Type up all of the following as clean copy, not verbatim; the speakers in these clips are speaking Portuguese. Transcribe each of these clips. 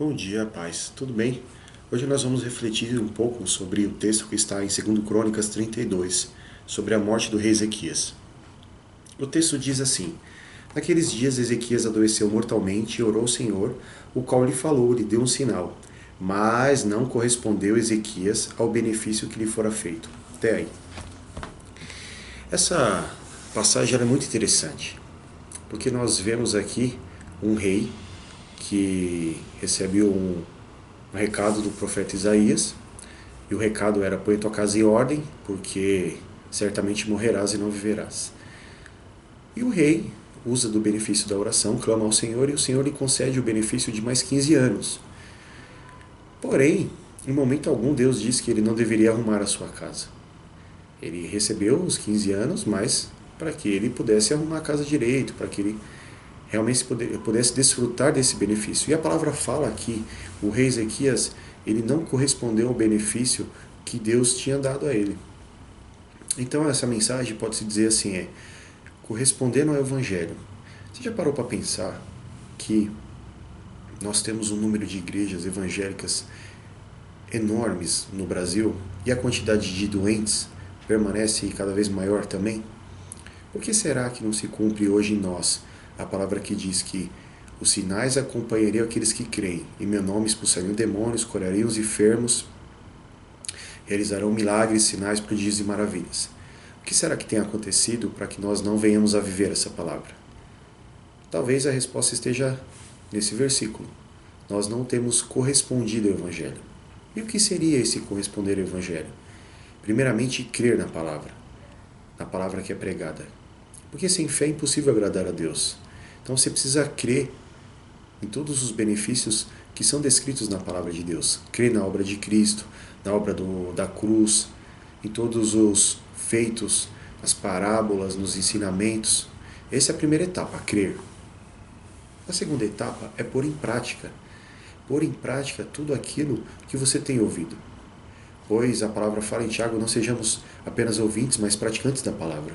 Bom dia, paz. Tudo bem? Hoje nós vamos refletir um pouco sobre o texto que está em 2 Crônicas 32, sobre a morte do rei Ezequias. O texto diz assim: Naqueles dias Ezequias adoeceu mortalmente e orou ao Senhor, o qual lhe falou, lhe deu um sinal, mas não correspondeu Ezequias ao benefício que lhe fora feito. Até aí. Essa passagem é muito interessante, porque nós vemos aqui um rei que recebe um recado do profeta Isaías, e o recado era: põe tua casa em ordem, porque certamente morrerás e não viverás. E o rei usa do benefício da oração, clama ao Senhor, e o Senhor lhe concede o benefício de mais 15 anos. Porém, em momento algum, Deus diz que ele não deveria arrumar a sua casa. Ele recebeu os 15 anos, mas para que ele pudesse arrumar a casa direito, para que ele realmente pudesse desfrutar desse benefício. E a palavra fala que o rei Ezequias, ele não correspondeu ao benefício que Deus tinha dado a ele. Então essa mensagem pode-se dizer assim, correspondendo ao Evangelho. Você já parou para pensar que nós temos um número de igrejas evangélicas enormes no Brasil e a quantidade de doentes permanece cada vez maior também? Por que será que não se cumpre hoje em nós a palavra que diz que os sinais acompanhariam aqueles que creem, em meu nome expulsariam demônios, curariam os enfermos, realizarão milagres, sinais, prodígios e maravilhas? O que será que tem acontecido para que nós não venhamos a viver essa palavra? Talvez a resposta esteja nesse versículo. Nós não temos correspondido ao Evangelho. E o que seria esse corresponder ao Evangelho? Primeiramente, crer na palavra que é pregada. Porque sem fé é impossível agradar a Deus. Então você precisa crer em todos os benefícios que são descritos na palavra de Deus. Crer na obra de Cristo, na obra da cruz, em todos os feitos, nas parábolas, nos ensinamentos. Essa é a primeira etapa, crer. A segunda etapa é pôr em prática. Pôr em prática tudo aquilo que você tem ouvido. Pois a palavra fala em Tiago, não sejamos apenas ouvintes, mas praticantes da palavra.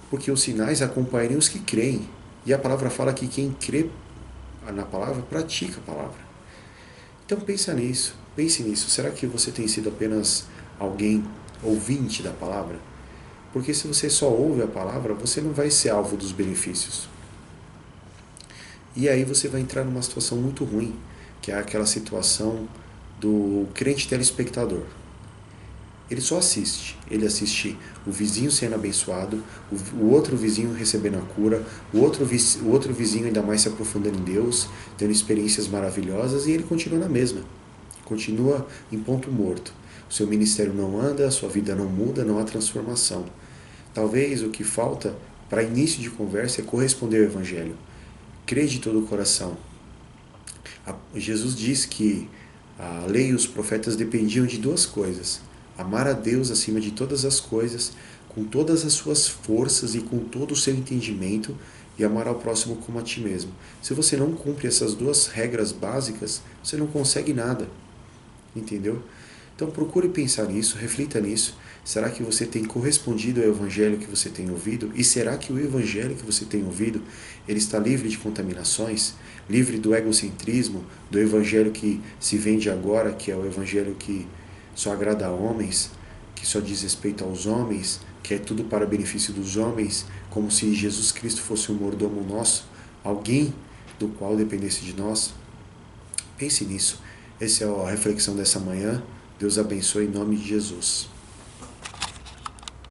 Porque os sinais acompanhariam os que creem. E a palavra fala que quem crê na palavra, pratica a palavra. Então pense nisso. Será que você tem sido apenas alguém ouvinte da palavra? Porque se você só ouve a palavra, você não vai ser alvo dos benefícios. E aí você vai entrar numa situação muito ruim, que é aquela situação do crente telespectador. Ele só assiste. Ele assiste o vizinho sendo abençoado, o outro vizinho recebendo a cura, o outro vizinho ainda mais se aprofundando em Deus, tendo experiências maravilhosas, e ele continua na mesma. Continua em ponto morto. O seu ministério não anda, a sua vida não muda, não há transformação. Talvez o que falta para início de conversa é corresponder ao Evangelho. Crer de todo o coração. Jesus diz que a lei e os profetas dependiam de duas coisas: amar a Deus acima de todas as coisas, com todas as suas forças e com todo o seu entendimento, e amar ao próximo como a ti mesmo. Se você não cumpre essas duas regras básicas, você não consegue nada. Entendeu? Então procure pensar nisso, reflita nisso. Será que você tem correspondido ao Evangelho que você tem ouvido? E será que o Evangelho que você tem ouvido, ele está livre de contaminações? Livre do egocentrismo, do Evangelho que se vende agora, que é o Evangelho que só agrada a homens, que só diz respeito aos homens, que é tudo para benefício dos homens, como se Jesus Cristo fosse um mordomo nosso, alguém do qual dependesse de nós? Pense nisso. Essa é a reflexão dessa manhã. Deus abençoe em nome de Jesus.